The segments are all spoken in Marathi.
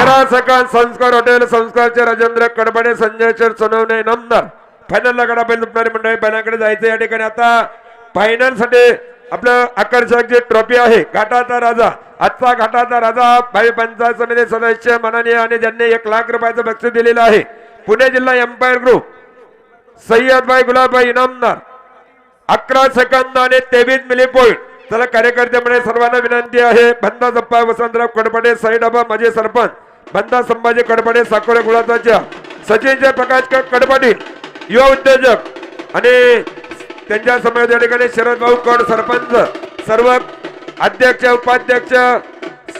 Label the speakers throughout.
Speaker 1: तेरा सकाळ संस्कार हॉटेल संस्कारचे राजेंद्र कडबडे संजय सर सोनवणे नामदार फायनलला गडा बैल दुखणारी मंडळी बैलांकडे जायचं या ठिकाणी आता फायनल साठी आपलं आकर्षक जी ट्रॉफी आहे घाटाचा राजा आजचा घाटाचा राजा भाई पंचायत समिती सदस्य माननीय आणि ज्यांनी 1 लाख रुपयाचं बक्षीस दिलेलं आहे पुणे जिल्हा empire group Syedbhai Gulabbhai Inamdar 11 second आणि 23 मिली पॉइंट चला कार्यकर्त्यामुळे सर्वांना विनंती आहे बंदा जप्पा वसंतराव कडपडे साईडाबा माजी सरपंच बंदा संभाजी कडपडे साकोरे गुळाचा सचिन प्रकाश कडपडी युवा उद्योजक आणि त्यांच्या समोर या ठिकाणी शरद भाऊ कड सरपंच सर्व अध्यक्ष उपाध्यक्ष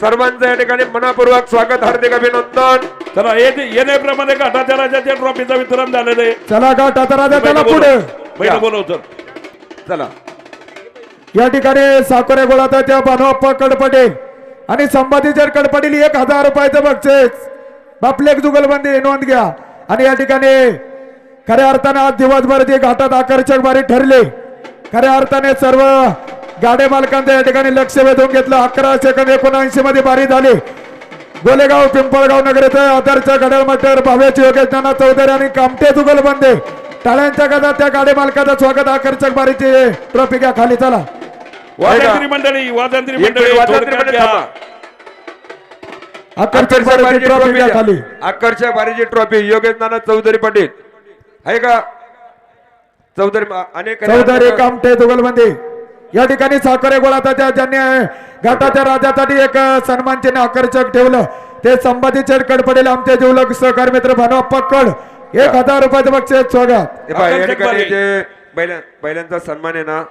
Speaker 1: सर्वांचं या ठिकाणी मनपूर्वक स्वागत हार्दिक अभिनंदन
Speaker 2: चला येण्याप्रमाणे घाटाच्या राजाच्या ट्रॉफीचं वितरण झालेलं आहे
Speaker 3: चला घाटाचा राजा त्याला पुढे
Speaker 2: पहिलं बोलवतो
Speaker 1: चला
Speaker 3: या ठिकाणी साकोरे गोळाच्या भानुअप्पा कडपडे आणि संभाजीचर कडपडील 1000 रुपयाचं बक्षीस बापलेक जुगलबंदी नोंद घ्या आणि या ठिकाणी खऱ्या अर्थाने आज दिवसभर जे घाटात आकर्षक बारी ठरले खऱ्या अर्थाने सर्व गाडे मालकांचं या ठिकाणी लक्ष वेधून घेतलं 11 सेकंद 79 मध्ये बारी झाली गोलेगाव पिंपळगाव नगर येथे आदर्श घड्याळ मटर भावेची योगेश नाना चौधरी आणि कामटे जुगलबंदी टाळ्यांच्या गदात त्या गाडे मालकाचं स्वागत आकर्षक बारीची ट्रॉफी घ्या खाली चला
Speaker 2: वाजंत्री मंडळी
Speaker 3: आकर्षक बारीची ट्रॉफी घ्या खाली
Speaker 1: आकर्षक बारीची ट्रॉफी योगेश नाना चौधरी पाटील आहे का
Speaker 3: चौधरी कामटे जुगलबंदी या ठिकाणी साखरे गोळाच्या ज्यांनी घाटाच्या राजासाठी एक सन्मान चिन्ह आकर्षक ठेवलं ते संभाजी चेड कडपडेल आमचे जीवलग सहकारी मित्र भानुअप्पा कड 1000 रुपयाचं बक्षीस स्वागत
Speaker 1: या ठिकाणी जे बैलांचा सन्मान आहे ना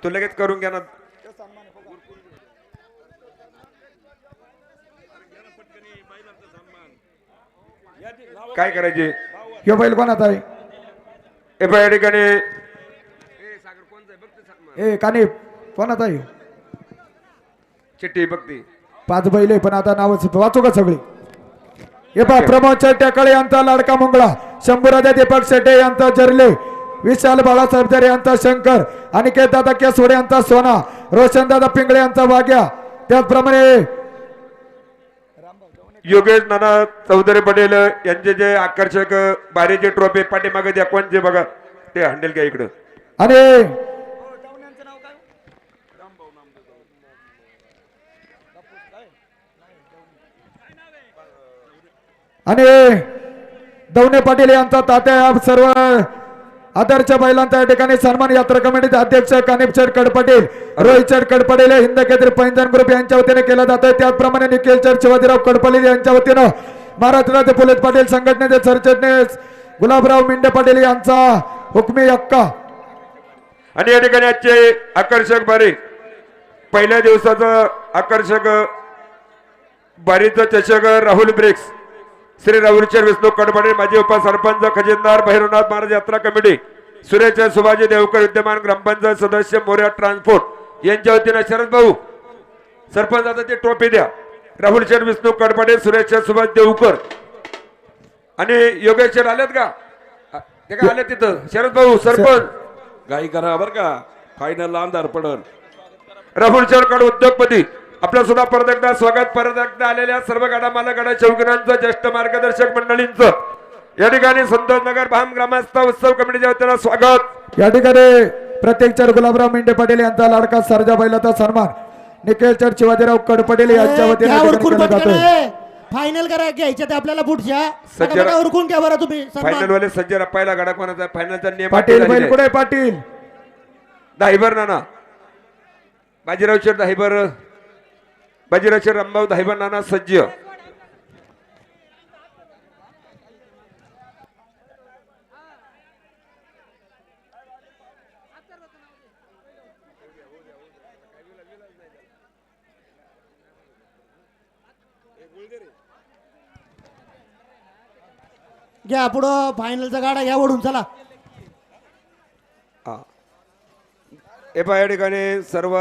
Speaker 1: तो लगेच करून घ्या ना काय करायचे
Speaker 3: हे बैल कोणाचा आहे
Speaker 1: या ठिकाणी
Speaker 3: ए कानी कोणाचा आहे
Speaker 1: चिठ्ठी बघती
Speaker 3: 5 बैल पण आता नाव वाचू का सगळी हे पहा प्रमोद चेट्याकडे यांचा लाडका मुंगळा शंभूराजा दीपक शेटे यांचा जरले विशाल बाळासाहेब जरे यांचा शंकर अनिकेत दादा केसोडे यांचा सोना रोशन दादा पिंगळे यांचा वाग्या त्याचप्रमाणे
Speaker 1: योगेश नाना चौधरी पटेल यांचे जे आकर्षक बारीचे ट्रॉफी पाठीमागे द्या कोणचे बघा ते हँडल घ्या इकडं
Speaker 3: आणि दौने पाटील यांचा तात्या सर्व आदर्श बैलांचा या ठिकाणी सन्मान यात्रा कमिटीचे अध्यक्ष कानिप चेड कडपटेल रोहित चेड कडपटेल हिंद केसरी पैंजण ग्रुप यांच्या वतीने केला जातोय त्याचप्रमाणे निखिल चेड शिवाजीराव कडपटेल यांच्या वतीनं महाराष्ट्राचे पोलीस पाटील संघटनेचे सरचिटणीस गुलाबराव मिंडे पाटील यांचा हुकमी हक्का
Speaker 1: आणि या ठिकाणी आजचे आकर्षक बारी पहिल्या दिवसाचं आकर्षक बारीचं चषक राहुल ब्रिक्स श्री राहुलचर विष्णू कडपडे माजी उपसरपंच खजिनदार भैरवनाथ महाराज यात्रा कमिटी सुरेश सुभाजी देवकर विद्यमान ग्रामपंचायत सदस्य मोर्या ट्रान्सपोर्ट यांच्या वतीनं शरद भाऊ सरपंचाचा ती ट्रॉफी द्या राहुलचर विष्णू कडपडे सुरेश सुभाष देवकर आणि योगेश्वर आलेत का ते का आले तिथं शरद भाऊ सरपंच
Speaker 2: गाई करा बर का फायनल अंधार पडल
Speaker 1: राहुलचर कड उद्योगपती आपलं सुद्धा परत एकदा स्वागत परत एकदा आलेल्या सर्व गाडा मालक गाडा चौकीनांचं ज्येष्ठ मार्गदर्शक मंडळींचं या ठिकाणी संतोष नगर भाम ग्रामस्थ उत्सव कमिटीच्या वतीनं स्वागत
Speaker 3: या ठिकाणी प्रत्येक चर गुलाबराव मिंडे पाटील यांचा लाडका सर्जा बैलाचा सन्मान निखिल चर शिवाजीराव कडपटेल यांच्या वतीने
Speaker 4: फायनल करा घ्यायच्या ते आपल्याला पुढच्या उरकून घ्या बरं तुम्ही
Speaker 1: फायनल वाले सज्ज रप्पायला गाडा कोणाचा फायनलचा नियम
Speaker 3: पाटील बैल कुठे पाटील
Speaker 1: दाहिबर नाना बाजीराव शेठ दाहिबर बाजीराव रामभाऊ दाहिबर नाना सज्ज
Speaker 4: घ्या पुढं फायनलचा गाडा घ्या ओढून चला
Speaker 1: या ठिकाणी सर्व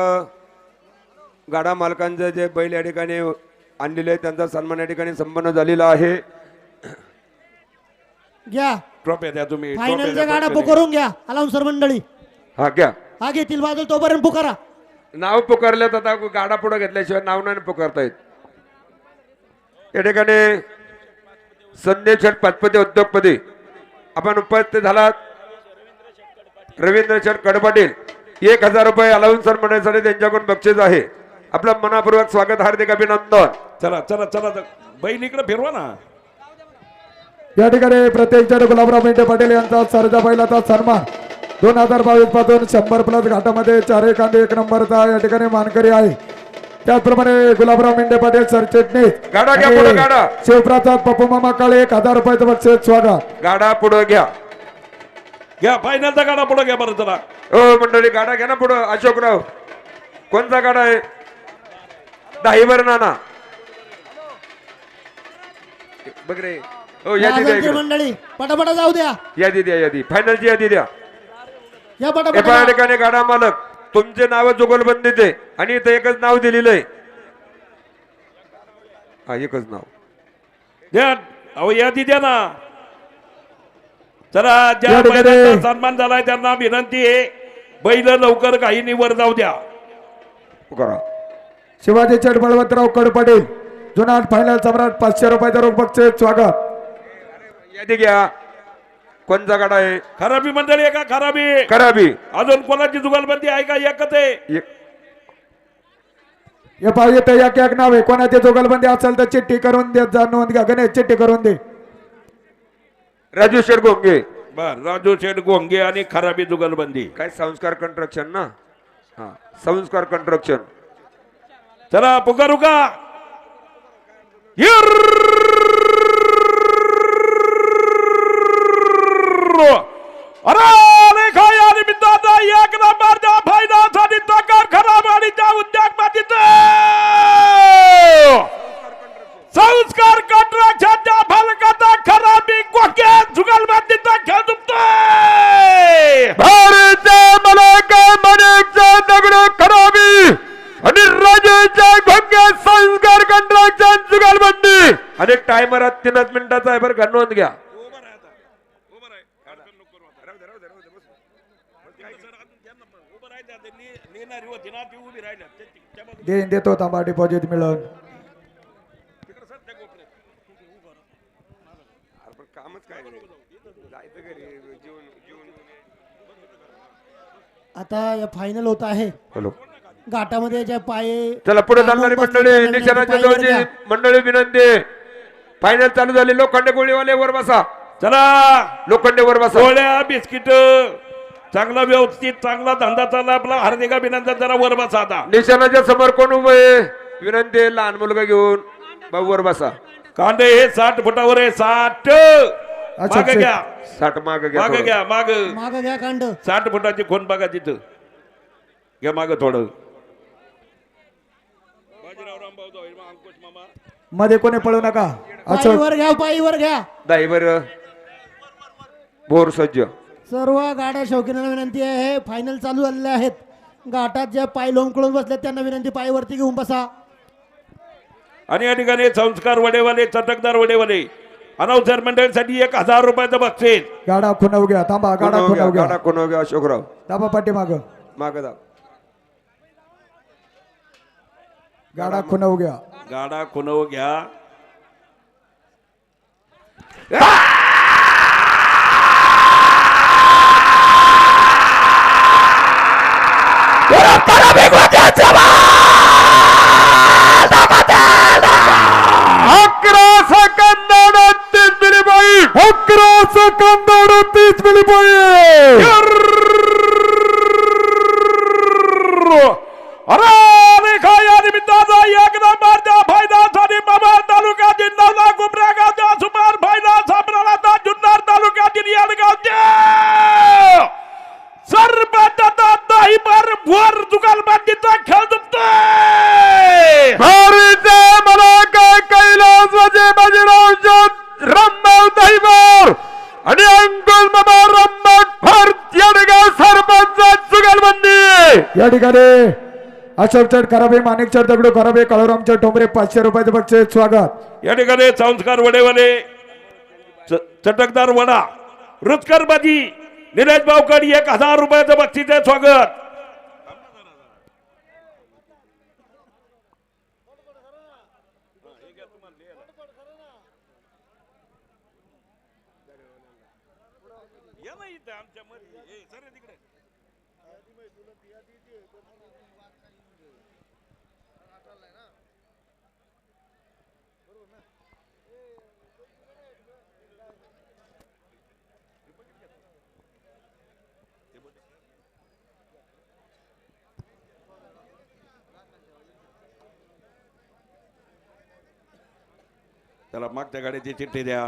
Speaker 1: गाडा मालकांचे जे बैल या ठिकाणी आणलेले त्यांचा सन्मान या ठिकाणी संपन्न झालेला आहे
Speaker 4: घ्या
Speaker 2: ट्रॉफी द्या तुम्ही
Speaker 4: फायनलचा गाडा पुकारून घ्या अलाउन्सर मंडळी
Speaker 1: हा घ्या
Speaker 4: हा घेतील बाजू तोपर्यंत पुकारा
Speaker 1: नाव पुकारल्यात आता गाडा पुढे घेतल्याशिवाय नाव नाही पुकारता येत या ठिकाणी संदेश शेठ पतपती उद्योगपती आपण उपस्थित झालात. रवींद्र शेठ कडपाटील 1000 रुपये अलाउन्सर मंडळीसाठी त्यांच्याकडून बक्षीस आहे. आपलं मनापूर्वक स्वागत, हार्दिक अभिनंदन.
Speaker 2: चला चला चला बहीण इकडे फिरवा ना.
Speaker 3: या ठिकाणी प्रत्येक जण गुलाबराव मेंढे पाटील यांचा सरजा बैलाचा सन्मान 2022 पासून 100+ घाटामध्ये 4 कांदे 1 नंबरचा या ठिकाणी मानकरी आहे. त्याचप्रमाणे गुलाबराव मेंढे पाटील सरचिटणीस
Speaker 1: गाडा घ्या पुढे, गाडा.
Speaker 3: शिवप्रसाद पप्पू मामा काळे 1000 रुपयाचं बक्षीस स्वागत.
Speaker 1: गाडा पुढे घ्या.
Speaker 2: घ्या फायनलचा गाडा पुढे घ्या बरं चला.
Speaker 1: हो मंडळी गाडा घ्या ना पुढं. अशोकराव कोणता गाडा आहे? दाहीवर नाना बघ रे. हो यादी द्या
Speaker 4: वाजवते
Speaker 1: इकडं.
Speaker 4: मंडळी पटापटा जाऊ द्या.
Speaker 1: यादी द्या, यादी फायनलची यादी द्या.
Speaker 4: या
Speaker 1: एका
Speaker 4: पटापटा
Speaker 1: ठिकाणी गाडा मालक तुमचे नाव जुगलबंदीचे आणि इथं एकच नाव दिलेलं आहे. हा एकच नाव
Speaker 2: द्या अहो यादी द्या ना. चला ज्या
Speaker 3: या ठिकाणी-
Speaker 2: बैलांचा सन्मान झालाय त्यांना विनंती आहे बैल लवकर काही वर जाऊ द्या.
Speaker 1: करा.
Speaker 3: शिवाजी चढ बळवंतराव कडपाटील जुनाट फायनल सम्राट 500 रुपयाचं रोख बक्षीस स्वागत.
Speaker 1: यादी घ्या. कोणता गाडा आहे?
Speaker 2: खराबी मंडळी आहे का खराबी?
Speaker 1: खराबी.
Speaker 2: अजून कोणाची जुगलबंदी आहे का? एकच आहे.
Speaker 3: हे पाहिजे तर एक एक नाव आहे. कोणाची जोगलबंदी असेल तर चिठ्ठी करून दे. जा नोंद घ्या. गणेश चिठ्ठी करून दे.
Speaker 1: राजू शेठ गोंगे.
Speaker 2: बर राजू शेठ गोंगे आणि खराबी जुगलबंदी.
Speaker 1: काय संस्कार कंस्ट्रक्शन ना. हा संस्कार कंस्ट्रक्शन.
Speaker 2: चला पुकारू का? अरे रेखा या निमित्ताचा 1 नंबरच्या फायद्यासाठी तकार खराब आणि त्या उद्योगपतीच संस्कार कंट्रॅक्शनच्या फलकाचा खराबी गोके जुगलबंदीचा खेळ दुखतोय.
Speaker 1: भारतीय मलाका मनेचा दगड खराबी आणि राजेच्या घोंगे संस्कार कंट्रक्शन जुगलबंदी. आणि टायमर 3 मिनिटाचा आहे बरं का. नोंद घ्या.
Speaker 3: देतो थांबा डिपॉझिट मिळून.
Speaker 4: आता या फायनल होत आहे.
Speaker 1: हॅलो.
Speaker 4: घाटामध्ये ज्या पाय
Speaker 1: चला पुढे चालणारी मंडळी निशाणाच्या जवळची मंडळी विनंती. फायनल चालू झाली. लोखंडे गोळीवाले वर बसा.
Speaker 2: चला
Speaker 1: लोखंडे वर बसा.
Speaker 2: गोळ्या बिस्किट चांगला व्यवस्थित चांगला धंदा चालला आपला. हार्दिक अभिनंदन. जरा वर बसा आता.
Speaker 1: निशाणाच्या समोर कोण उभं आहे? विनंती आहे, लहान मुलगा घेऊन भाऊ वर बसा.
Speaker 2: कांदे हे 60 फुटावर आहे. 60
Speaker 3: अच्छा,
Speaker 2: माग घ्या.
Speaker 1: 60 माग घ्या.
Speaker 2: माग
Speaker 1: थोडं.
Speaker 2: घ्या माग.
Speaker 4: माग घ्या कांड.
Speaker 2: 60 फुटाची खोन बघा तिथं. घ्या माग थोडं.
Speaker 3: मध्ये कोणी पळू नका. अच्छा
Speaker 4: पायीवर घ्या पायीवर घ्या.
Speaker 1: दाईवर भोर सज्ज.
Speaker 4: सर्व गाड्या शौकीनांना विनंती आहे. फायनल चालू झालेले आहेत. घाटात ज्या पाय लोंबकळून बसले त्यांना विनंती पायीवरती घेऊन बसा.
Speaker 2: आणि या ठिकाणी संस्कार वडेवाले चटकदार वडेवाले अनाउन्सर मंडळीसाठी 1000 रुपयाचं बक्षीस.
Speaker 3: गाडा खुनव घ्या. थांबा गाडा खुनव घ्या.
Speaker 1: गाडा कोण घ्या. अशोकराव
Speaker 3: थांबा पाठी माग.
Speaker 1: माग दा.
Speaker 3: गाडा खुनव घ्या.
Speaker 2: गाडा खुनव घ्या. अरे रेखा या निमित्ताचा 1 नंबरच्या फायद्यासाठी बाबा तालुक्यातील नवला गुबऱ्या गावच्या सुमार फायदा सापडाला जुन्नर तालुक्यातील याडगावचे सरपंच दाहीवर वर जुगलबंदीचा खेळ दुखतोय.
Speaker 1: भारतीय मलाका कैलास वजे बाजीराव रमदाव दाईवर आणि अंकुल बाबा रमदाव भारत याडगाव सरपंच जुगलबंदी.
Speaker 3: या ठिकाणी अशोक चढ खराबे माणिक चढ दगडू खराबे काळूरामच्या टोंबरे 500 रुपयाचं बक्षीस स्वागत.
Speaker 2: या ठिकाणी संस्कार वडेवाले चटकदार वडा रुचकर बाजी निलेश भाऊकड 1000 रुपयाचं बक्षीस आहे. स्वागत. या ना इथं आमच्या मध्ये ए, सर तिकडे त्याला मागच्या गाडीची चिठ्ठी द्या.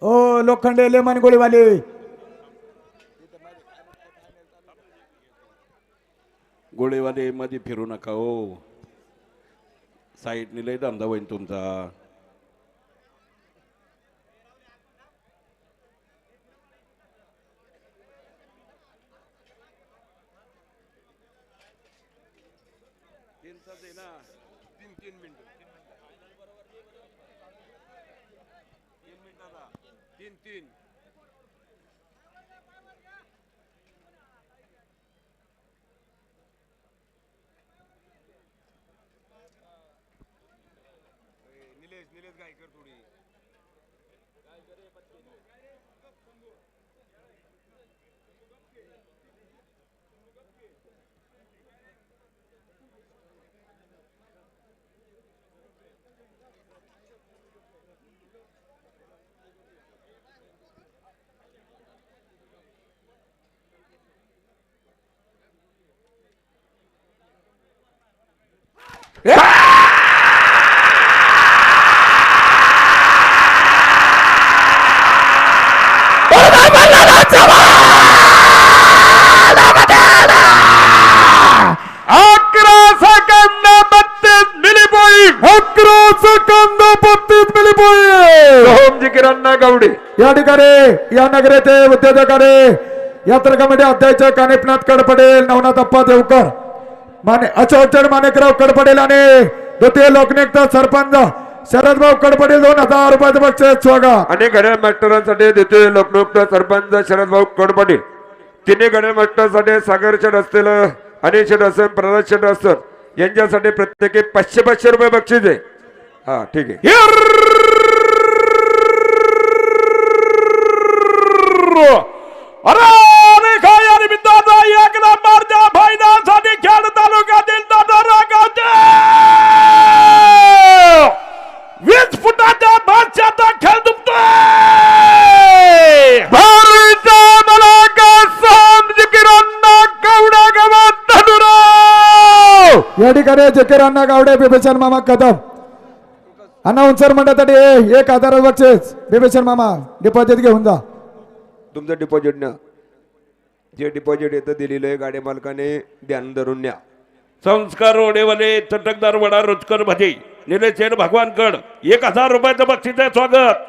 Speaker 3: ओ लोखंडे लेमन गोळीवाले
Speaker 2: गोळेवाले मध्ये फिरू नका हो, साईडने लय धंदा होईल तुमचा. तीन निलेश काय कर थोडी
Speaker 1: गावडे
Speaker 3: या ठिकाणी या नगरेचे उद्योजकाने यात्रा कमिटी अध्यक्ष कानिपनाथ कडपडेल, नवनाथ अप्पा देवकर, माने अशोकचंद माणिकराव कडपडेल आणि द्वितीय लोकनियुक्त सरपंच शरदभाऊ कडपडेल 2000 रुपयाचं बक्षीस स्वागत.
Speaker 1: आणि घड्याळ मास्टरांसाठी द्वितीय लोकनियुक्त सरपंच शरदभाऊ कडपडेल, तिन्ही घड्याळ मास्टरांसाठी सागर शेठ असतील, अनिल शेठ असेल, प्रल्हाद शेठ असतील, यांच्यासाठी प्रत्येकी 500 रुपये बक्षीस आहे. हा ठीक आहे.
Speaker 2: अरे खाया निमित्ताचा एक नंबरच्या फायद्यासाठी खेड तालुक्यातील दादरा गावचे 20 फुटाच्या भाषाचा खेळ दुखतोय.
Speaker 3: या ठिकाणी जकीरांना गावडे, बिभीषण मामा कदम अनाउन्सर मंडळासाठी 1000 बक्षीस. बिभीषण मामा डिपॉझिट घेऊन जा.
Speaker 1: तुमचं डिपॉझिट न्या, जे डिपॉझिट येतं दिलेलं आहे गाडी मालकाने ध्यान धरून न्या.
Speaker 2: संस्कार ओढेवाले चटकदार वडा रुचकर भजी निलेश शेठ भगवानगड 1000 रुपयाचं बक्षीस आहे. स्वागत.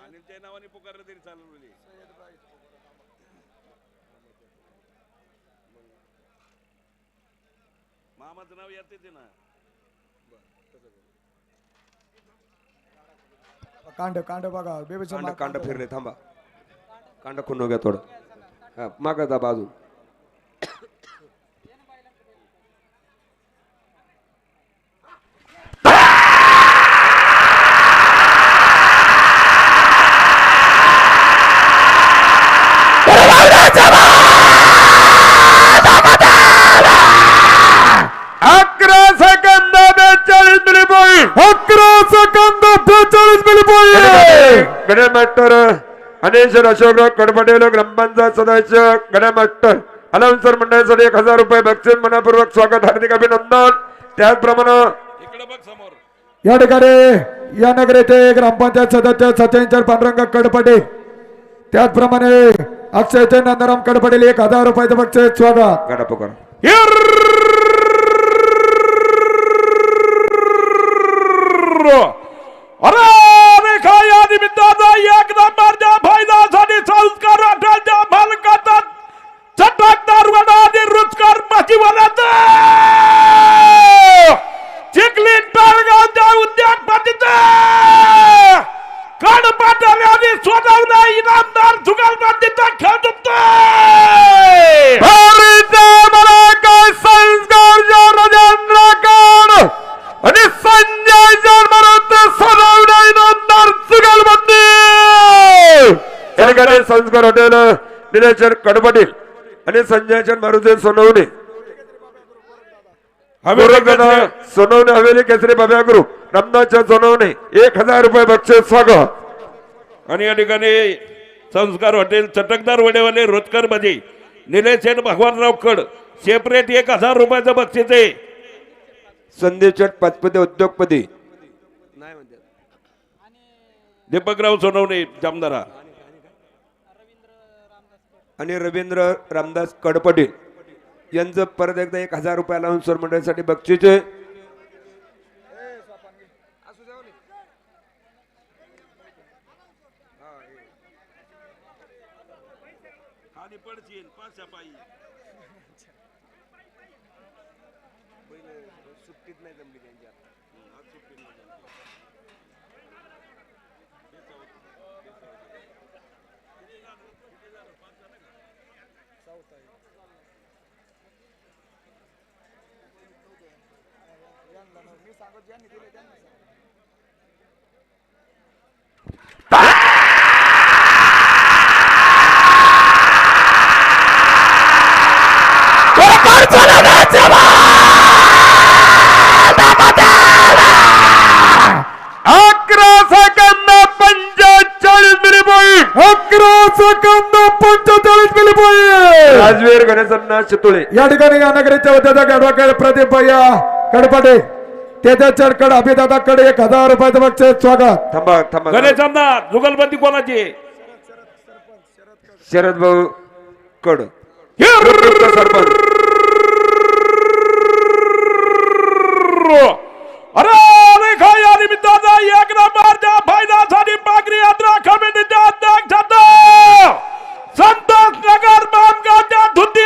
Speaker 2: अनिलच्या नावाने पुकारलं तरी चालेल. मामाचं नाव येते ते ना.
Speaker 3: कांड कांड बघा बिभीषण
Speaker 1: कांड फिरले, थांबा, कांड खुन्नो घ्या थोडं. हा मागं जा बाजू. गणेश मास्टर अनिल अशोकराव कडपडेल ग्रामपंचायत सदस्य गणेश मास्टर अनाउन्सर मंडळासाठी 1000 रुपये बक्षीस. मनापूर्वक स्वागत, हार्दिक अभिनंदन. त्याचप्रमाणे
Speaker 2: इकडे बघ समोर
Speaker 3: या ठिकाणी या नगरेचे ग्रामपंचायत सदस्य सचिन पांडुरंग कडपडे, त्याचप्रमाणे अक्षय नंदराम कडपडेल 1000 रुपयाचं बक्षीस स्वागत.
Speaker 1: गाडा पुकार.
Speaker 2: अरे खाया निमित्ताचा एक नंबरच्या फायद्यासाठी संस्कार हॉटेलच्या मालकाचा चटकदार वडा आणि रुचकर भाजीवाल्याचा चिखली टाळगावच्या उद्योगपतीचा
Speaker 1: संस्कार हॉटेल निलेश्वर कडपाटील आणि संजयचंद मारुती सोनवणे दादा सोनवणे हवेली केसरी बाब्या ग्रुप रामनाथच्या सोनवणे 1000 रुपये बक्षीस स्वागत.
Speaker 2: आणि या ठिकाणी संस्कार हॉटेल चटकदार वडेवाले रोजकर मध्ये निलेश भगवानराव कड सेपरेट 1000 रुपयाचं बक्षीस आहे.
Speaker 1: संदीप पाचपती उद्योगपती
Speaker 2: दीपकराव सोनवणे जामदारा
Speaker 1: आणि रवींद्र रामदास कडपाटील यांचं परत एकदा 1000 रुपये लावून स्वर मंडळासाठी बक्षीस आहे. राजवीर गणेशनाथ चितोळे
Speaker 3: या ठिकाणी या नगरीच्या वतीचा ऍडव्होकेट प्रदीप भैया कडपाटे त्याच्या चडकड अभिदादाकडे 1000 रुपयाचं बक्षीस स्वागत.
Speaker 1: थांबा थांबा
Speaker 2: गणेशांना जुगलबंदी कोणाची?
Speaker 1: शरद भाऊ कड सरपंच.
Speaker 2: अरे रेखा या निमित्ताचा एक नंबरच्या फायद्यासाठी पागरी यात्रा कमिटीच्या अध्यक्ष संतोष नगर बामगावच्या धुंदी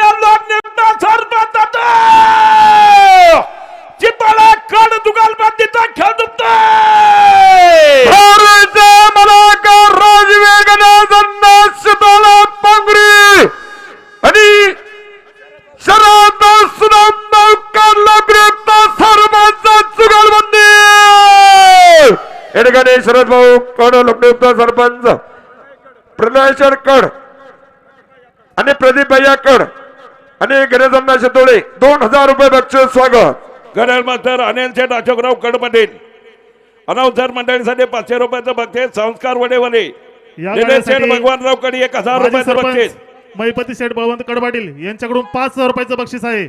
Speaker 2: निम्न सरपंच चित्ताला कड जुगलबंदीचा खेळ दुखतोय.
Speaker 1: आणि शरद जुगलबंदी या ठिकाणी शरद भाऊ कड लोकनियुक्त सरपंच प्रणायशर कड आणि प्रदीप भैया कड आणि गणेशअण्णा शितोळे 2000 रुपये बक्षीस स्वागत.
Speaker 2: गणेश मास्टर अनिल शेठ अशोकराव कड पाटील अनाउन्सर मंडळीसाठी 500 रुपयाचं बक्षीस. संस्कार वडेवाले निलेश शेठ भगवानराव कड 1000 रुपयाचं बक्षीस.
Speaker 5: महिपती शेठ बळवंत कडपाटील यांच्याकडून 5000 रुपयाचं बक्षीस आहे.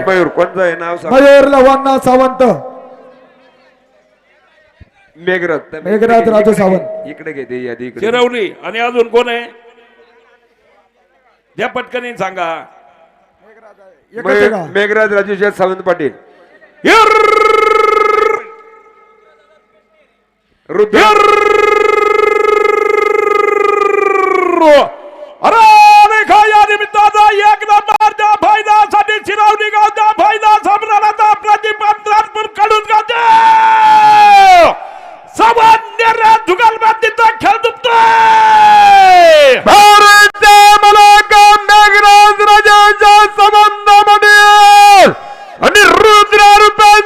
Speaker 1: मयूर कोणतं आहे नाव सांग.
Speaker 3: मयूर लवांना सावंत
Speaker 1: मेघराज
Speaker 3: राजू सावंत
Speaker 1: इकडे घेते यादी इकडे.
Speaker 2: शिरवली आणि अजून कोण आहे ज्या पटकनी सांगा.
Speaker 3: एकच आहे का?
Speaker 1: मेघराज राजू शेठ सावंत पाटील रुद्र
Speaker 2: अरे रेखा या निमित्ताचा एक नंबरच्या फायद्यासाठी शिरवली गावच्या फायदा सम्राटाचा प्रतिबंधापूर कडून गावचे सामान्य जुगलबंदीचा खेळ दुखतोय.
Speaker 1: मेघराज राजाच्या संबंधामध्ये आणि रुद्र रुपये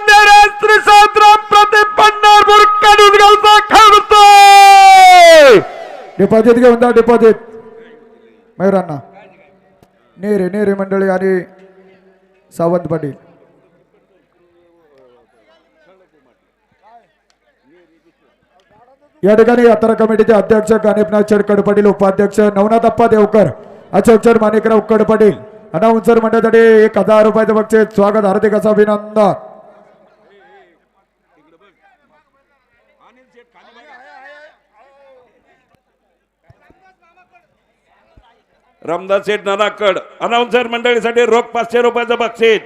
Speaker 1: श्रीशास्त्र प्रतिबंधापूर कडून गावचा खेळतोय.
Speaker 3: डिपॉझिट घेऊन जा डिपॉझिट मयूरांना. नेरे मंडळी आणि सावंत पाटील या ठिकाणी यात्रा कमिटीचे अध्यक्ष कानिपनाथ शेडकड पाटील, उपाध्यक्ष नवनाथ अप्पा देवकर, अध्यक्ष माणिकराव कड पाटील, अनाउन्सर मंडळासाठी 1000 रुपयाचं बक्षीस स्वागत. हार्दिक असं अभिनंदन.
Speaker 2: रामदास शेठ नानाकड अनाउन्सर मंडळीसाठी रोख 500 रुपयाचं बक्षीस.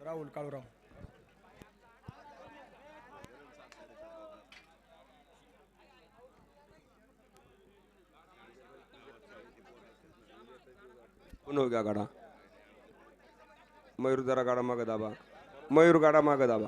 Speaker 3: राहुल काळूराव
Speaker 1: हो गया गाडा. मयूर जरा गाडा मागे दाबा. मयूर गाडा मागे दाबा.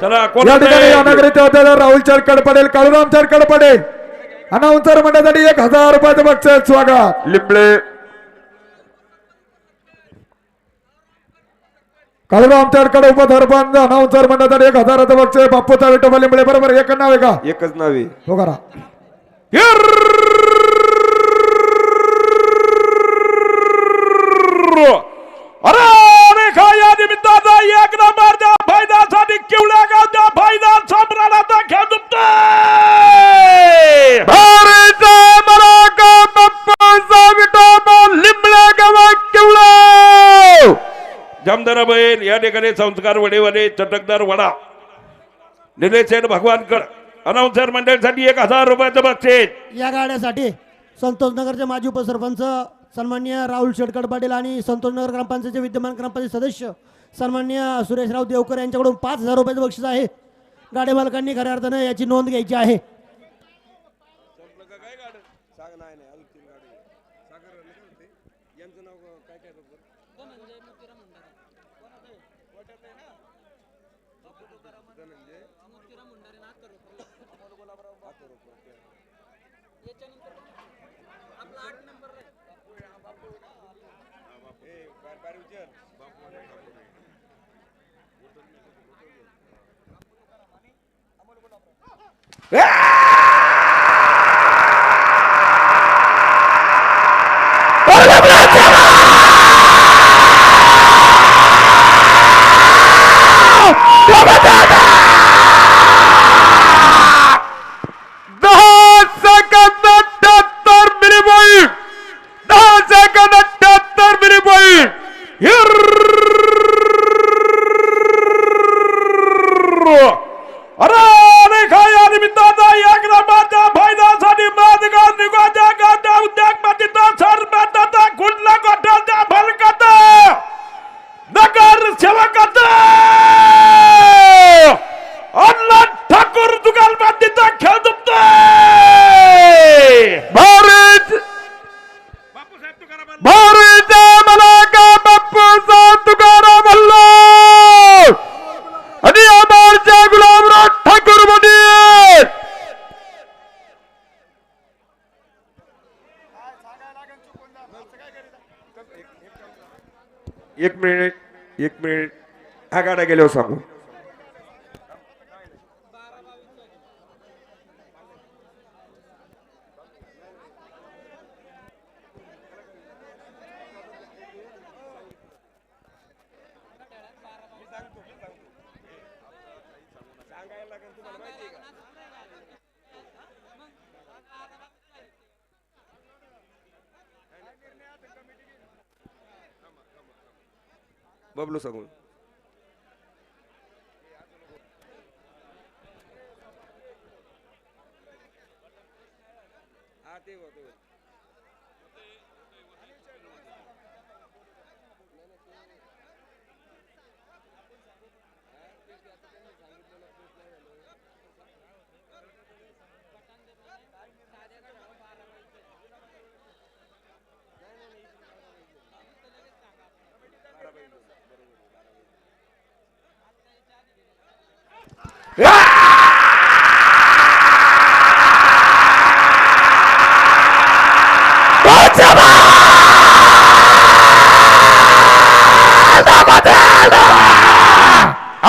Speaker 2: चला
Speaker 3: या ठिकाणी अनागरित होत्या राहुल चरकड पडेल काळूराम चरकड पडेल अनाउन्सर मंडळासाठी 1000 रुपयाचं बक्षीस. स्वागत.
Speaker 1: लिंबळे
Speaker 3: काळूराम चरकड उपसरपंच अनाउन्सर मंडळासाठी 1000चं बक्षीस. बाप्पूचा विठोबा लिंबळे बरोबर एक नाव आहे का?
Speaker 1: एकच नावे.
Speaker 3: हो करा.
Speaker 2: अरे रेखा या निमित्ताचा एक नंबरच्या फायद्यासाठी किवळ्या गावच्या फायदा सम्राटाचा खेळ दुपतोय. जमदार बैल या ठिकाणी संस्कार वडेवाले चटकदार वडा निलेश भगवानकड अनाउन्सर मंडळीसाठी 1000 रुपयाचं बक्षीस.
Speaker 4: या गाड्यासाठी संतोष नगरचे माजी उपसरपंच सन्माननीय राहुल शेटकड पाटील आणि संतोष नगर ग्रामपंचायतचे विद्यमान ग्रामपंचायत सदस्य सन्माननीय सुरेशराव देवकर यांच्याकडून 5000 रुपयाचं बक्षीस आहे. गाडी मालकांनी खऱ्या अर्थानं याची नोंद घ्यायची आहे.
Speaker 1: एक मिनिट हा गाडा गेल्यावर सांगू. बबलू सांगून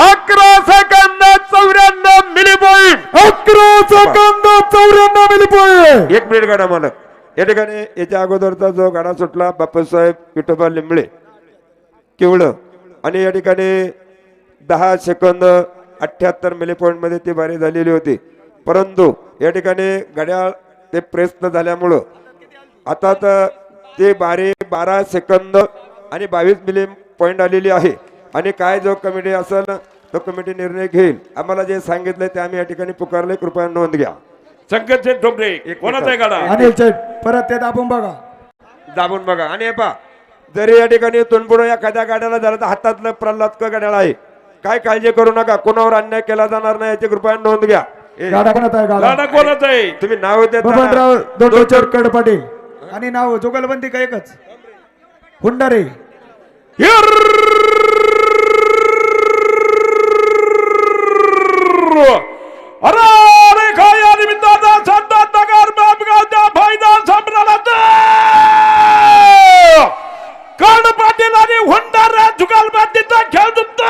Speaker 3: अकरा सेकंद 94 milli point 11 milli point.
Speaker 1: 1 minute गाडा मालक. या ठिकाणी याच्या अगोदरचा जो गाडा सुटला बापूसाहेब विठोबा लिंबळे केवळ आणि या ठिकाणी 10 सेकंद 78 मिली पॉईंट मध्ये ती बारी झालेली होती. परंतु या ठिकाणी घड्याळ ते प्रयत्न झाल्यामुळं आता तर ते बारी 12 सेकंद आणि 22 मिली पॉईंट आलेली आहे. आणि काय जो कमिटी असेल तो कमिटी निर्णय घेईल. आम्हाला जे सांगितलंय ते आम्ही या ठिकाणी पुकारले, कृपया नोंद घ्या.
Speaker 2: संकेत शेठ ठोंबरे कोणाचा आहे गाडा?
Speaker 3: अनिल शेठ परत ते दाबून बघा.
Speaker 1: दाबून बघा. आणि हे पहा, जरी या ठिकाणी तुणपुण एखाद्या गाड्याला झालं तर हातातलं प्रल्हाद गाड्याला आहे. काय काळजी करू नका, कोणावर अन्याय केला जाणार नाही याची कृपया नोंद घ्या.
Speaker 3: गाडा कोणाचा आहे?
Speaker 2: गाडा कोणाचा आहे?
Speaker 1: तुम्ही नाव देता
Speaker 3: बबनराव दोंडोचर कडपाटील आणि नाव जुगलबंदी का एकच हुंडारे.
Speaker 2: अरे अरे काय या निमित्ताचा संतात नगर बापगावच्या फायदा संभ्रमाचा कर्ण पाटील आणि हुंडारा जुगलबंदीचा खेळ जुळतोय.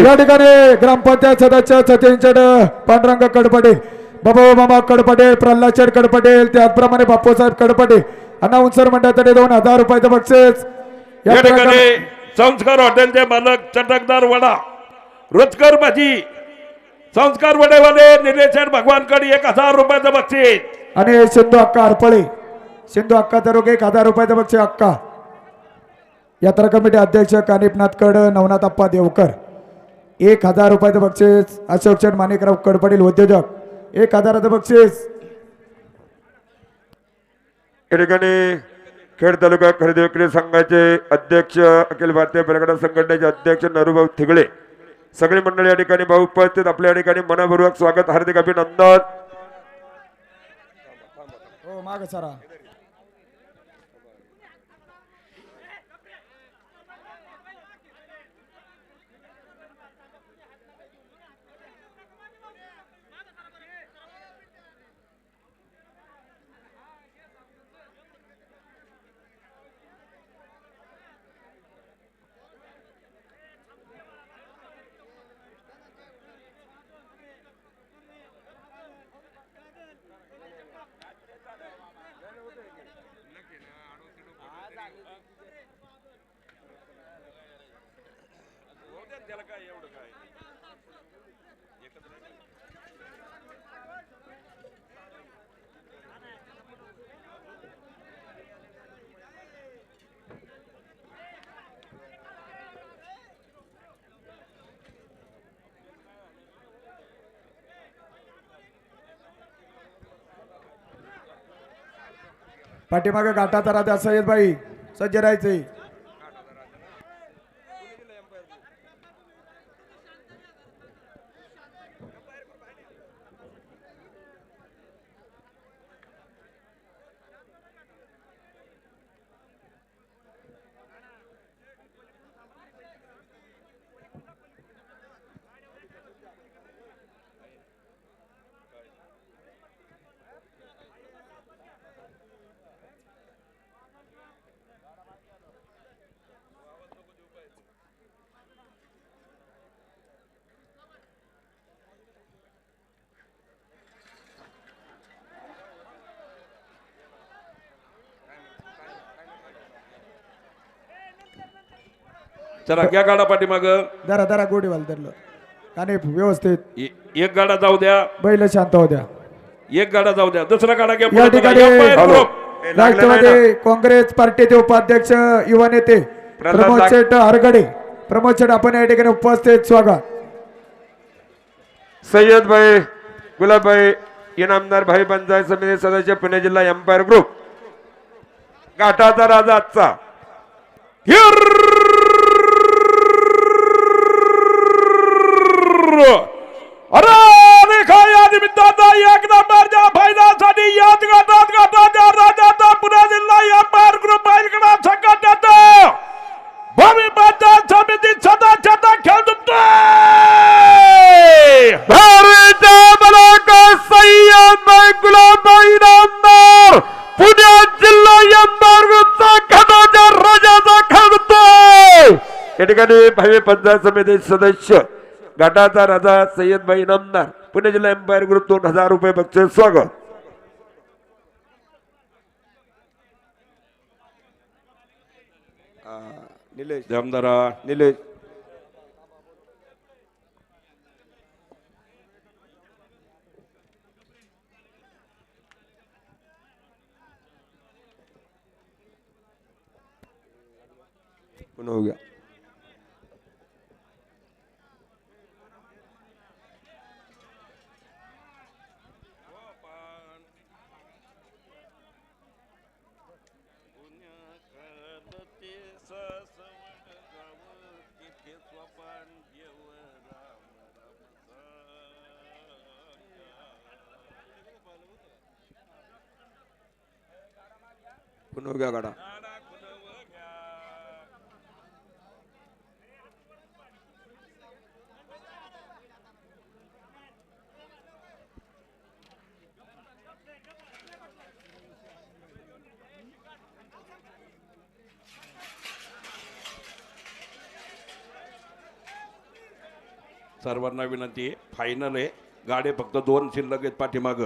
Speaker 3: या ठिकाणी ग्रामपंचायत सदस्य सचिन शेठ पांडुरंग कडपटे, बाबा मामा कडपटे, प्रल्हाद शेठ कडपटे, त्याचप्रमाणे बापूसाहेब कडपटे अनाउन्सर मंडळाकडे 2000 रुपयाचं बक्षीस.
Speaker 2: या ठिकाणी संस्कार हॉटेलचे मालक चटकदार वडा रुचकर भाजी संस्कार वडेवाले निलेश भगवानकडे 1000 रुपयाचं बक्षीस.
Speaker 3: आणि सिंधू अक्का हरपळे, सिंधू अक्का तरुक 1000 रुपयाचं बक्षीस अक्का. यात्रा कमिटी अध्यक्ष कानिपनाथ कड, नवनाथ अप्पा देवकर 1000 रुपयाचं बक्षीस. अशोक शेठ माणिकराव कडपडील उद्योजक 1000चं बक्षीस.
Speaker 1: या ठिकाणी खेड तालुका खरेदी विक्री संघाचे अध्यक्ष, अखिल भारतीय बैलगाडा संघटनेचे अध्यक्ष नरूभाऊ थिगळे, सगळी मंडळी या ठिकाणी भाऊ उपस्थित. आपल्या या ठिकाणी मनपूर्वक स्वागत, हार्दिक अभिनंदन.
Speaker 3: हो माग सरा. पाठीमागे घाटाचा राजा सय्यद भाई सज्ज राहायचे.
Speaker 2: चला घ्या गाडा पाठीमाग.
Speaker 3: जरा जरा गोडीवाल धरलं. आणि व्यवस्थित
Speaker 2: एक गाडा जाऊ द्या,
Speaker 3: बैल शांत होत्या.
Speaker 2: एक गाडा जाऊ द्या, दुसरा गाडा घ्या.
Speaker 3: या ठिकाणी
Speaker 1: हॅलो.
Speaker 3: राष्ट्रवादी काँग्रेस पार्टीचे उपाध्यक्ष युवा नेते प्रमोद शेठ हरगडे. प्रमोद शेठ आपण या ठिकाणी उपस्थित. स्वागत.
Speaker 1: सय्यद भाई गुलाबभाई इनामदार भाई पंचायत समिती सदस्य पुणे जिल्हा एम्पायर ग्रुप. घाटाचा राजा आजचा
Speaker 2: अरे देखा या निमित्ताचा एक नंबरच्या फायद्यासाठी याच गटाच्या राजाचा पुणे जिल्हा एम्पायर ग्रुप बैलगाडा संघटनेचा भूमी पंचायत समिती सदस्याचा खेळ जिंकतोय.
Speaker 1: सय्यद भाई गुलाबभाई इनामदार पुणे जिल्हा एम्पायर ग्रुपचा घाटाच्या राजाचा खेळतोय. या ठिकाणी भावी पंचायत समिती सदस्य घाटाचा राजा सय्यद भाई इनामदार पुणे जिल्हा एम्पायर ग्रुप 2000 रुपये बक्षीस. स्वागत. निलेश
Speaker 2: जमदारा
Speaker 1: निलेश पुन्हा हो गया. पुन्हा हो गया गाडा.
Speaker 2: सर्वांना विनंती आहे, फायनल आहे. गाडी फक्त 2 शिल्लक आहेत पाठीमाग.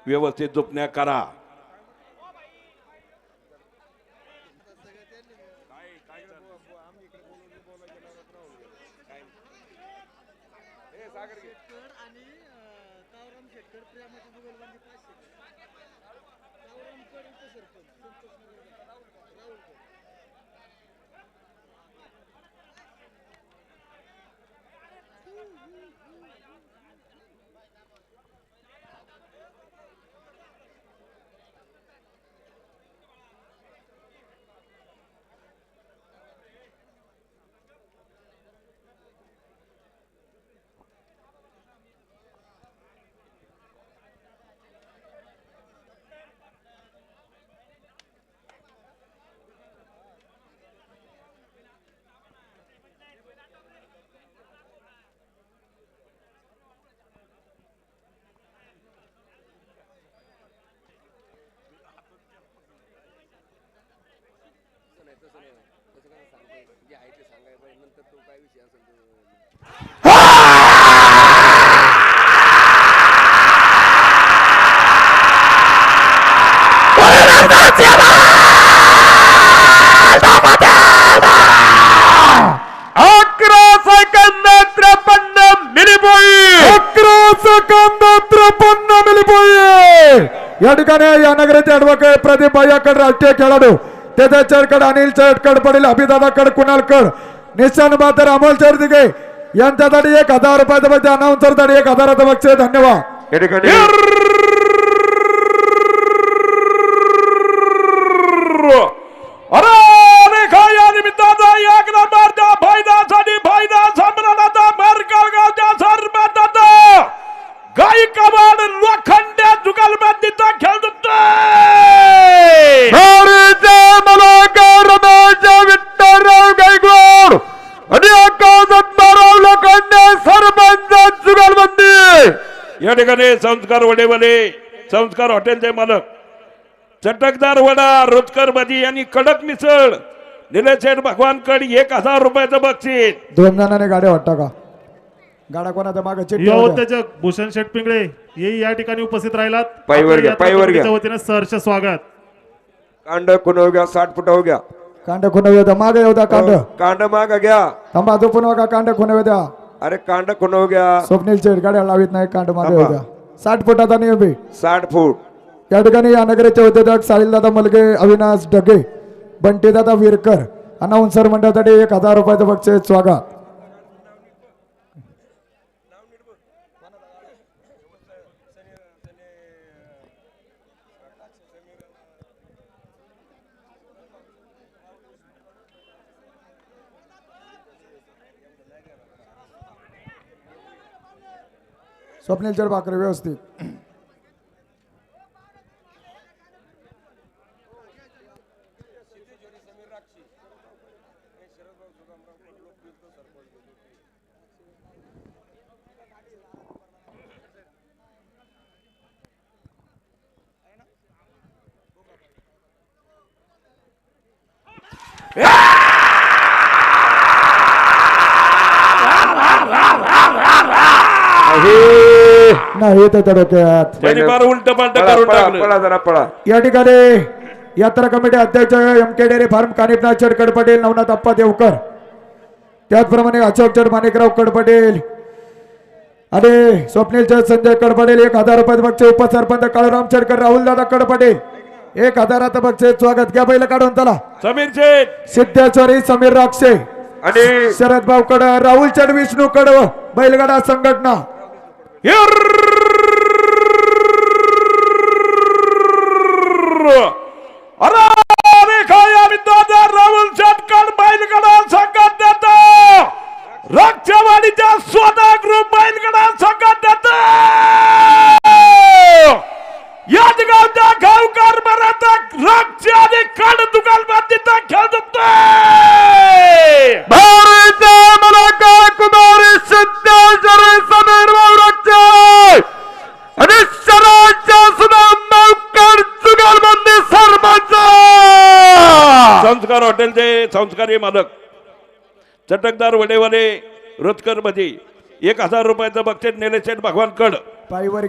Speaker 2: व्यवस्थित झोपण्या करा.
Speaker 3: या ठिकाणी या नगराचे ऍडव्होकेट प्रदीप भाईकड राष्ट्रीय खेळाडू त्याचा चरकड अनिल चरकड पडेल अभिदादाकड कुणालकड निशान बातर अमोल चरदिगे यांच्यासाठी 1000 रुपयाचं बक्षीस. अनाउन्सरसाठी 1000चं बक्षीस. धन्यवाद.
Speaker 1: या ठिकाणी
Speaker 2: अरे देखा या निमित्ताचा एक नंबरच्या फायद्यासाठी फायदा संभ्रमाचा मरकाळगावच्या सरपंचाचा गायकवाड लोखंडे जुगलबंदीचा खेळ जिंकतोय.
Speaker 1: विठ्ठलराव गायकवाड आणि आकाशराव लोखंडे सरपंच जुगलबंदी.
Speaker 2: या ठिकाणी संस्कार वडेवाले संस्कार हॉटेलचे मालक चटकदार वडा रुचकर भजी आणि कडक मिसळ निलेश शेठ भगवानकड 1000 रुपयाचं बक्षीस.
Speaker 3: 2 जणांनी गाड्या वाटता का? गाडा कोणाच्या मागे चिठ्ठी होत्या.
Speaker 5: योद्ध्याचे भूषण शेठ पिंगळे हे या ठिकाणी उपस्थित राहिलात.
Speaker 1: पायवर घ्या, पायवर घ्या.
Speaker 5: आपल्या वतीने सहर्ष स्वागत.
Speaker 1: कांड खुन हो गया 60 फुट हो गया.
Speaker 3: कांड खुनवे होता मागे होता कांड
Speaker 1: कांड माग घ्या.
Speaker 3: थांबा झोपून बघा कांड खुनवे द्या.
Speaker 1: अरे कांड कोण हो गया
Speaker 3: स्वप्नील शेठ गाड्या लावित नाही कांड मागे
Speaker 1: थांबा.
Speaker 3: होत्या 60 फुटाचा नियम आहे
Speaker 1: 60 फूट
Speaker 3: या ठिकाणी या नगराचे उद्योजक साहिलदादा मलगे अविनाश ढगे बंटीदादा विरकर अनाउन्सर मंडळासाठी 1000 रुपयाचं बक्षीस स्वागत स्वप्नील शेठ बाकरे व्यवस्थित नाही त्याच्या डोक्यात
Speaker 2: त्यांनी फार उलट पालट
Speaker 1: पळा
Speaker 2: करून
Speaker 1: पळा
Speaker 2: टाकलं
Speaker 1: पळा जरा पळा
Speaker 3: या ठिकाणी यात्रा कमिटी अध्यक्ष एम के डेअरी फार्म कानिपनाथ शेठ कडपटेल नवनाथ अप्पा देवकर त्याचप्रमाणे अशोक शेठ माणिकराव कडपटेल आणि स्वप्नील शेठ संजय कडपटेल 1000 रुपयाचं बक्षीस उपसरपंच काळूराम शेटकर राहुल दादा कडपटेल 1000चं बक्षीस स्वागत घ्या बैल काढून चला
Speaker 2: समीर शेठ
Speaker 3: सिद्धेश्वरी समीर राक्षे
Speaker 1: आणि
Speaker 3: शरद भाऊकड राहुल शेठ विष्णू कडव बैलगाडा संघटना
Speaker 2: राहुल शेटकर बैलगडा संघात देतो राक्षवाडीच्या स्वतः ग्रुप बैलगडा संघात देतो याच गावच्या गावकार मराठा राक्ष आणि काळ दुकान बांधिता खेळ जमतोय
Speaker 1: भारत मलाका कुमारी सिद्धेश्वरी समीर वावराचे आणि शराच्या सुद्धा नौकर जुगलबंदी सरपंच
Speaker 2: संस्कार हॉटेलचे संस्कारी मालक चटकदार वडेवाले रोजकर मध्ये 1000 रुपयाचं बक्षीस नेलेशेठ भगवानकड
Speaker 3: पायवर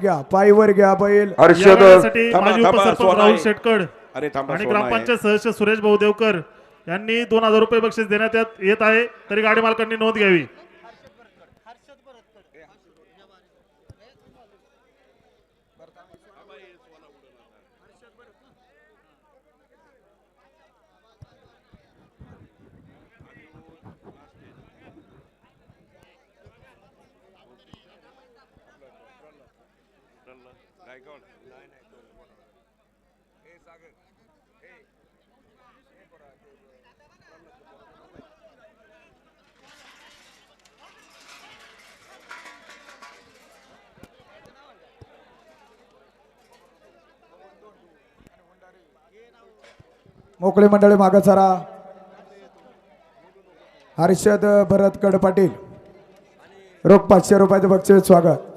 Speaker 3: घ्या बैल
Speaker 1: हर्षद
Speaker 5: यासाठी
Speaker 2: थांबा,
Speaker 5: माजी
Speaker 2: थांबा,
Speaker 5: उपसरपंच
Speaker 2: सोना
Speaker 5: राहुल
Speaker 2: आहे.
Speaker 5: शेटकड
Speaker 2: अरे थांबा
Speaker 5: आणि
Speaker 2: सोना आहे.
Speaker 5: ग्रामपंचायत सदस्य सुरेश भाऊ देवकर यांनी 2000 रुपये बक्षीस देण्यात येत आहे तरी गाडी मालकांनी नोंद घ्यावी
Speaker 3: मोकळे मंडळी मागसारा हर्षद भरत कड पाटील रोख 500 रुपयाचं बक्षीस स्वागत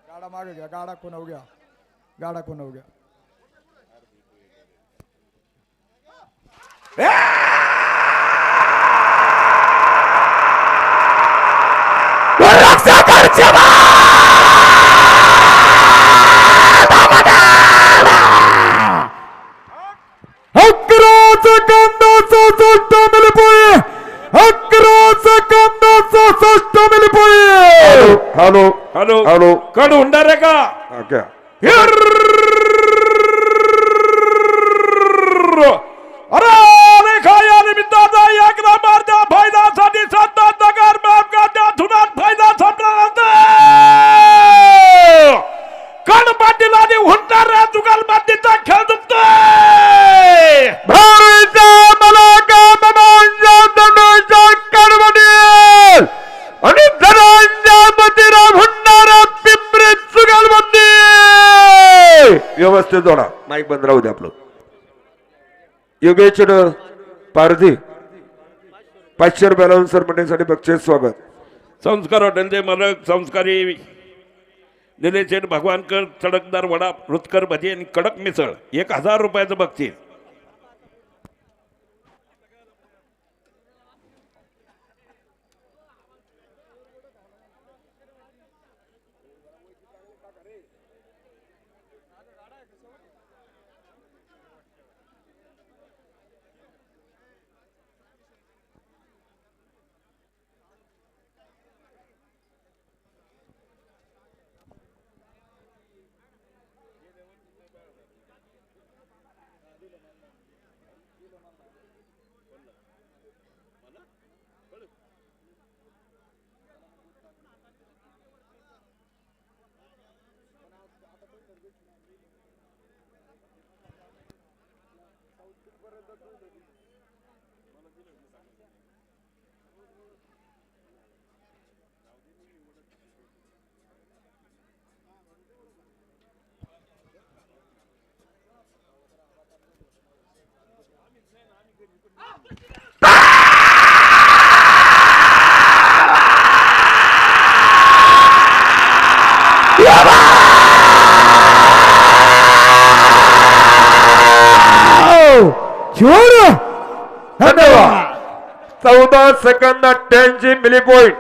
Speaker 3: गाडा मागे घ्या गाडा कोणव घ्या अकराचं कंदाचं सुट्ट
Speaker 2: होणार आहे का
Speaker 1: ओके
Speaker 2: अरे रेखा या निमित्ताचा एक नंबरच्या फायद्यासाठी संतोष नगर बापगावच्या धुनात फायदा संपल्यानंतर कणपाटील आणि होणाऱ्या जुगलबंदीचा खेळ दुखतोय
Speaker 1: भारीचा मलाका मनांच्या दंडोच्या कडवडील आणि धनांच्या मतीरा भंडारा पिंपरी चुगलबंदी व्यवस्थित जोडा माईक बंद राहू दे आपलं योगेश पारधी 500 रुपये सर मंडळीसाठी बक्षीस स्वागत
Speaker 2: संस्कार हॉटेलचे मालक संस्कारी निलेश शेठ भगवानकर चडकदार वडा रुचकर भजी आणि कडक मिसळ 1000 रुपयाचं बक्षीस
Speaker 1: धन्यवाद 14 सेकंद 88 मिली पॉइंट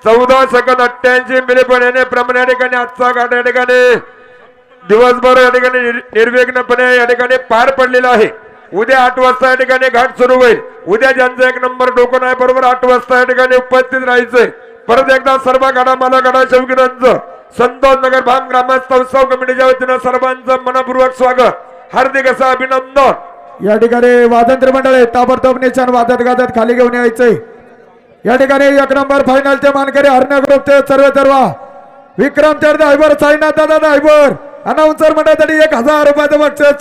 Speaker 1: 14 सेकंद 88 मिली पॉइंट याप्रमाणे या ठिकाणी आजचा घाट या ठिकाणी दिवसभर या ठिकाणी निर्विघ्नपणे या ठिकाणी पार पडलेला आहे उद्या 8 वाजता या ठिकाणी घाट सुरू होईल उद्या ज्यांचं 1 नंबर डोकं आहे बरोबर 8 वाजता या ठिकाणी उपस्थित राहायचंय परत एकदा सर्व गाडा मला गाडा शौकीनांचं संतोष नगर भाम ग्रामस्थ उत्सव कमिटीच्या वतीनं सर्वांचं मनपूर्वक स्वागत हार्दिक असं अभिनंदन
Speaker 3: या ठिकाणी वादंत्र मंडळ आहे ताबडतोब निशाण वादत गाजत खाली घेऊन यायचंय या ठिकाणी 1 नंबर फायनलचे मानकरी हरण्या ग्रुपचे सर्व विक्रम चर्दा साईनाथ दादा ड्रायव्हर अनाउन्सर मंडळासाठी 1000 रुपयाचं बक्षीस